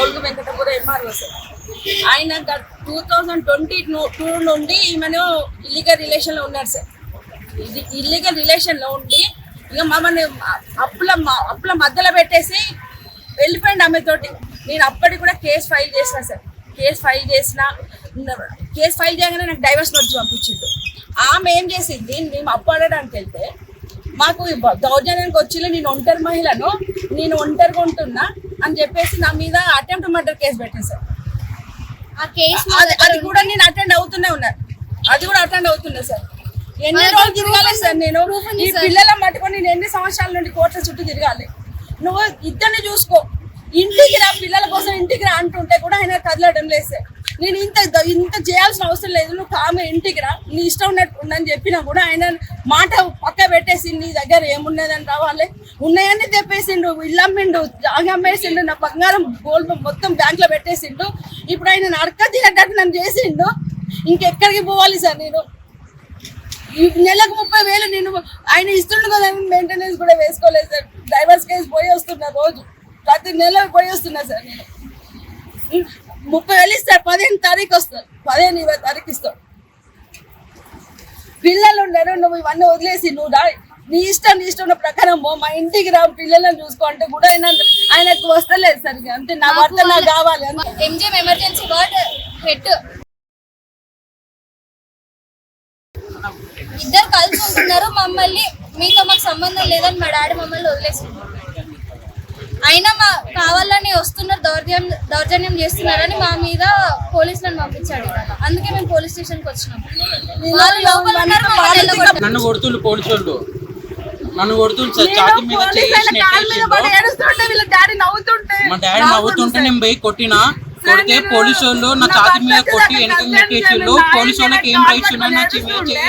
బొల్గు వెంకటపుర MRO sir. ఆయన 2022 నుండి ఈమెను ఇల్లీగల్ రిలేషన్లో ఉన్నారు సార్. ఇది ఇల్లీగల్ రిలేషన్లో ఉండి ఇక మమ్మల్ని అప్పుల మధ్యలో పెట్టేసి వెళ్ళిపోయింది ఆమెతోటి. నేను అప్పటికి కూడా కేసు ఫైల్ చేసిన సార్. కేసు ఫైల్ చేయగానే నాకు డైవర్స్ నోటీస్ పంపించిండు. ఆమె ఏం చేసింది, మేము అప్పు అడగడానికి వెళ్తే మాకు దౌర్జన్యానికి వచ్చి నేను ఒంటరి మహిళను, నేను ఒంటరిగా ఉంటున్నా అని చెప్పేసి నా మీద అటెంప్ట్ మర్డర్ కేసు పెట్టాను సార్. ఆ కేసు అది కూడా నేను అటెండ్ అవుతున్నా సార్. ఎన్ని రోజులు తిరగాలి సార్ నేను? ఈ పిల్లలను పట్టుకొని నేను ఎన్ని సంవత్సరాల నుండి కోర్టుల చుట్టూ తిరగాలి? నువ్వు ఇద్దరిని చూసుకో, ఇంటికి రా, పిల్లల కోసం ఇంటికి రా అంటుంటే కూడా ఆయన కదలడం లేదు సార్. నేను ఇంత చేయాల్సిన అవసరం లేదు, నువ్వు కామె ఇంటికి రా, నీ ఇష్టం ఉన్నట్టు ఉందని చెప్పినా కూడా ఆయన మాట పక్క పెట్టేసి నీ దగ్గర ఏమున్నదని రావాలి, ఉన్నాయని తెప్పేసిండు, ఇల్లు అమ్మిండు, జాగా అమ్మేసిండు, నా బంగారం గోల్డ్ మొత్తం బ్యాంక్లో పెట్టేసిండు. ఇప్పుడు ఆయన నడక తినేటట్టు నన్ను చేసిండు. ఇంకెక్కడికి పోవాలి సార్ నేను? నెలకు 30,000 నేను ఆయన ఇస్తుండు కదా, మెయింటెనెన్స్ కూడా వేసుకోలేదు సార్. డైవర్స్ కేసు పోయి వస్తున్నా, రోజు ప్రతి నెల పోయి వస్తున్నా సార్. నేను 30,000 ఇస్తారు, 15 తారీఖు వస్తారు, 15-20 తారీఖు ఇస్తాడు. పిల్లలు ఉన్నారు, నువ్వు ఇవన్నీ వదిలేసి నువ్వు రా, నీ ఇష్టం ప్రకారం మా ఇంటికి రా, పిల్లలను చూసుకో అంటే కూడా ఆయనకు వస్తలేదు సార్. అంటే నా భర్త నాకు కావాలి. ఎంజిఎం ఎమర్జెన్సీ వార్డ్ హెడ్ ఇద్దరు కలిసి ఉంటున్నారు. మమ్మల్ని మీతో మాకు సంబంధం లేదని మా డాడీ మమ్మల్ని వదిలేస్తున్నారు. అయినా కావాలని వస్తున్నారు, దౌర్జన్యం చేస్తున్నారని మా మీద పోలీసులను పంపించాడు. అందుకే మేము పోలీస్ స్టేషన్కి వచ్చినాం. వాళ్ళు లోపల ఉన్నారు. నన్ను కొడుతుండు పోలీసులు, నన్ను కొడుతుండు సార్. ఛాతీ మీద మా డాడీ నవ్వుతుంటే నేను పోయి కొట్టినా. కొడితే పోలీసు వాళ్ళు నా ఛాతీ మీద కొట్టి వెనక నెట్టేసిండు. పోలీసు వాళ్ళకి ఏం రైట్స్ ఉన్నాయి నా మీద